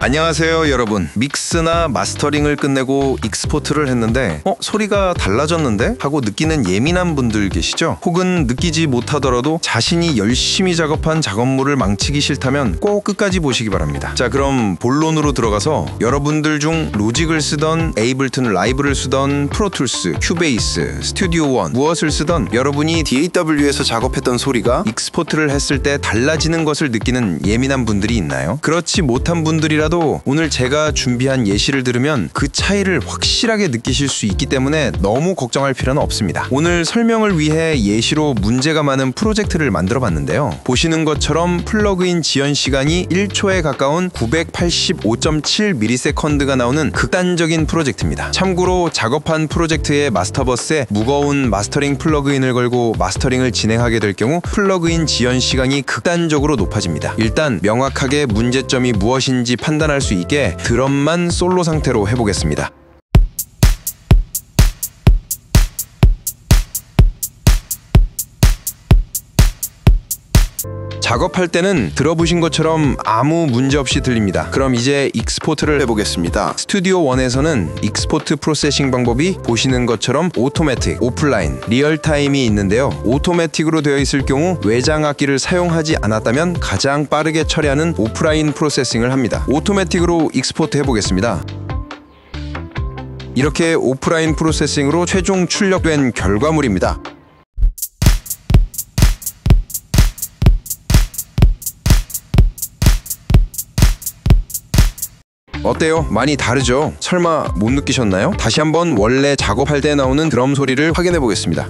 안녕하세요 여러분. 믹스나 마스터링을 끝내고 익스포트를 했는데 소리가 달라졌는데? 하고 느끼는 예민한 분들 계시죠? 혹은 느끼지 못하더라도 자신이 열심히 작업한 작업물을 망치기 싫다면 꼭 끝까지 보시기 바랍니다. 자, 그럼 본론으로 들어가서 여러분들 중 로직을 쓰던, 에이블튼 라이브를 쓰던, 프로툴스, 큐베이스, 스튜디오 원 무엇을 쓰던 여러분이 DAW에서 작업했던 소리가 익스포트를 했을 때 달라지는 것을 느끼는 예민한 분들이 있나요? 그렇지 못한 분들이라도 오늘 제가 준비한 예시를 들으면 그 차이를 확실하게 느끼실 수 있기 때문에 너무 걱정할 필요는 없습니다. 오늘 설명을 위해 예시로 문제가 많은 프로젝트를 만들어 봤는데요. 보시는 것처럼 플러그인 지연 시간이 1초에 가까운 985.7ms가 나오는 극단적인 프로젝트입니다. 참고로 작업한 프로젝트의 마스터버스에 무거운 마스터링 플러그인을 걸고 마스터링을 진행하게 될 경우 플러그인 지연 시간이 극단적으로 높아집니다. 일단 명확하게 문제점이 무엇인지 판단할 수 있게 드럼만 솔로 상태로 해보겠습니다. 작업할 때는 들어보신 것처럼 아무 문제 없이 들립니다. 그럼 이제 익스포트를 해보겠습니다. 스튜디오 1에서는 익스포트 프로세싱 방법이 보시는 것처럼 오토매틱, 오프라인, 리얼타임이 있는데요. 오토매틱으로 되어 있을 경우 외장 악기를 사용하지 않았다면 가장 빠르게 처리하는 오프라인 프로세싱을 합니다. 오토매틱으로 익스포트 해보겠습니다. 이렇게 오프라인 프로세싱으로 최종 출력된 결과물입니다. 어때요? 많이 다르죠? 설마 못 느끼셨나요? 다시 한번 원래 작업할 때 나오는 드럼 소리를 확인해 보겠습니다.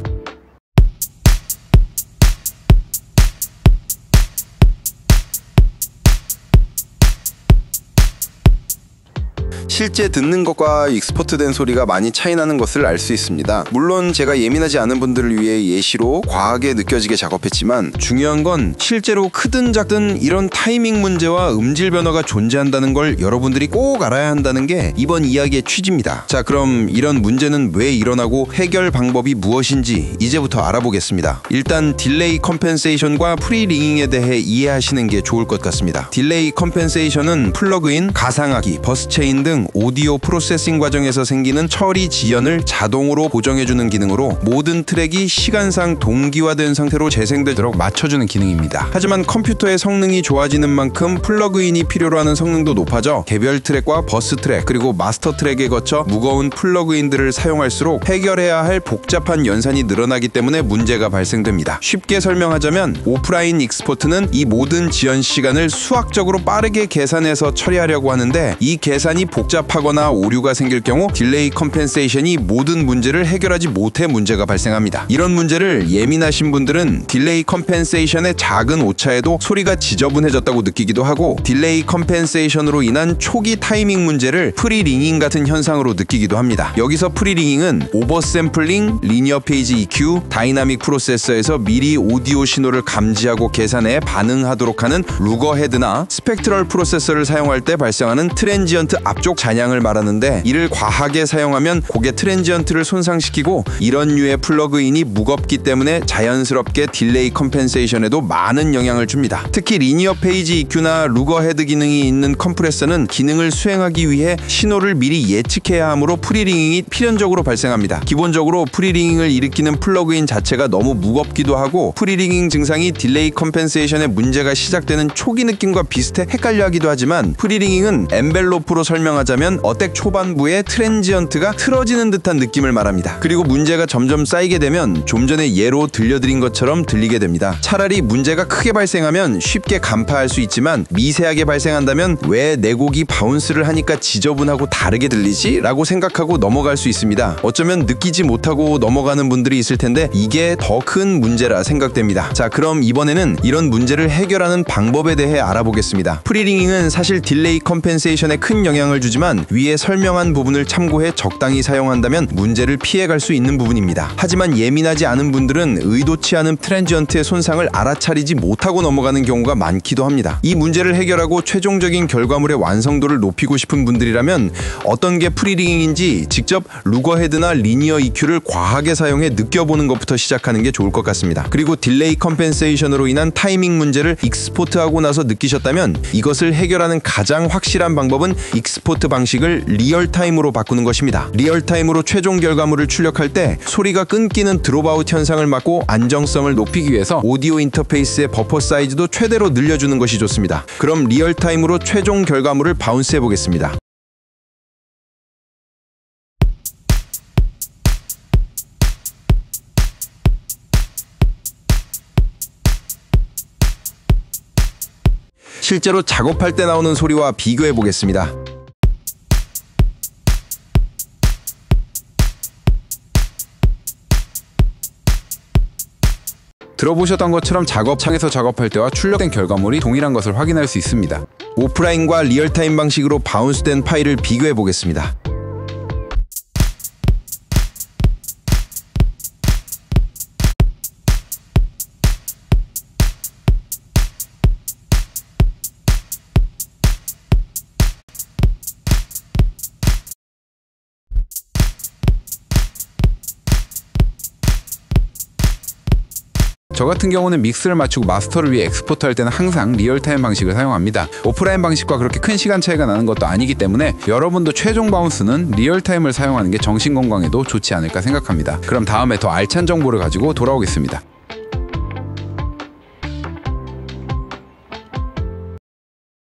실제 듣는 것과 익스포트된 소리가 많이 차이나는 것을 알 수 있습니다. 물론 제가 예민하지 않은 분들을 위해 예시로 과하게 느껴지게 작업했지만 중요한 건 실제로 크든 작든 이런 타이밍 문제와 음질 변화가 존재한다는 걸 여러분들이 꼭 알아야 한다는 게 이번 이야기의 취지입니다. 자, 그럼 이런 문제는 왜 일어나고 해결 방법이 무엇인지 이제부터 알아보겠습니다. 일단 딜레이 컴펜세이션과 프리링잉에 대해 이해하시는 게 좋을 것 같습니다. 딜레이 컴펜세이션은 플러그인, 가상악기, 버스체인 등 오디오 프로세싱 과정에서 생기는 처리 지연을 자동으로 보정해주는 기능으로 모든 트랙이 시간상 동기화된 상태로 재생되도록 맞춰주는 기능입니다. 하지만 컴퓨터의 성능이 좋아지는 만큼 플러그인이 필요로 하는 성능도 높아져 개별 트랙과 버스 트랙 그리고 마스터 트랙에 거쳐 무거운 플러그인들을 사용할수록 해결해야 할 복잡한 연산이 늘어나기 때문에 문제가 발생됩니다. 쉽게 설명하자면 오프라인 익스포트는 이 모든 지연 시간을 수학적으로 빠르게 계산해서 처리하려고 하는데 이 계산이 복잡하거나 오류가 생길 경우 딜레이 컴펜세이션이 모든 문제를 해결하지 못해 문제가 발생합니다. 이런 문제를 예민하신 분들은 딜레이 컴펜세이션의 작은 오차에도 소리가 지저분해졌다고 느끼기도 하고 딜레이 컴펜세이션으로 인한 초기 타이밍 문제를 프리링잉 같은 현상으로 느끼기도 합니다. 여기서 프리링잉은 오버샘플링, 리니어 페이지 EQ, 다이나믹 프로세서에서 미리 오디오 신호를 감지하고 계산해 반응하도록 하는 루거 헤드나 스펙트럴 프로세서를 사용할 때 발생하는 트랜지언트 앞쪽 잔향을 말하는데 이를 과하게 사용하면 곡의 트랜지언트를 손상시키고 이런 류의 플러그인이 무겁기 때문에 자연스럽게 딜레이 컴펜세이션에도 많은 영향을 줍니다. 특히 리니어 페이지 EQ나 루거 헤드 기능이 있는 컴프레서는 기능을 수행하기 위해 신호를 미리 예측해야 하므로 프리링잉이 필연적으로 발생합니다. 기본적으로 프리링잉을 일으키는 플러그인 자체가 너무 무겁기도 하고 프리링잉 증상이 딜레이 컴펜세이션의 문제가 시작되는 초기 느낌과 비슷해 헷갈려 하기도 하지만 프리링잉은 엔벨로프로 설명하자면 어택 초반부에 트랜지언트가 틀어지는 듯한 느낌을 말합니다. 그리고 문제가 점점 쌓이게 되면 좀 전에 예로 들려드린 것처럼 들리게 됩니다. 차라리 문제가 크게 발생하면 쉽게 간파할 수 있지만 미세하게 발생한다면 왜 내 곡이 바운스를 하니까 지저분하고 다르게 들리지? 라고 생각하고 넘어갈 수 있습니다. 어쩌면 느끼지 못하고 넘어가는 분들이 있을 텐데 이게 더 큰 문제라 생각됩니다. 자, 그럼 이번에는 이런 문제를 해결하는 방법에 대해 알아보겠습니다. 프리링잉은 사실 딜레이 컴펜세이션에 큰 영향을 주지만 하지만 위에 설명한 부분을 참고해 적당히 사용한다면 문제를 피해갈 수 있는 부분입니다. 하지만 예민하지 않은 분들은 의도치 않은 트랜지언트의 손상을 알아차리지 못하고 넘어가는 경우가 많기도 합니다. 이 문제를 해결하고 최종적인 결과물의 완성도를 높이고 싶은 분들이라면 어떤 게 프리링인지 직접 루거 헤드나 리니어 EQ를 과하게 사용해 느껴보는 것부터 시작하는 게 좋을 것 같습니다. 그리고 딜레이 컴펜세이션으로 인한 타이밍 문제를 익스포트하고 나서 느끼셨다면 이것을 해결하는 가장 확실한 방법은 익스포트 방식을 리얼타임으로 바꾸는 것입니다. 리얼타임으로 최종 결과물을 출력할 때 소리가 끊기는 드롭아웃 현상을 막고 안정성을 높이기 위해서 오디오 인터페이스의 버퍼 사이즈도 최대로 늘려주는 것이 좋습니다. 그럼 리얼타임으로 최종 결과물을 바운스 해보겠습니다. 실제로 작업할 때 나오는 소리와 비교해 보겠습니다. 들어보셨던 것처럼 작업창에서 작업할 때와 출력된 결과물이 동일한 것을 확인할 수 있습니다. 오프라인과 리얼타임 방식으로 바운스된 파일을 비교해 보겠습니다. 저 같은 경우는 믹스를 맞추고 마스터를 위해 엑스포트 할 때는 항상 리얼타임 방식을 사용합니다. 오프라인 방식과 그렇게 큰 시간 차이가 나는 것도 아니기 때문에 여러분도 최종 바운스는 리얼타임을 사용하는 게 정신 건강에도 좋지 않을까 생각합니다. 그럼 다음에 더 알찬 정보를 가지고 돌아오겠습니다.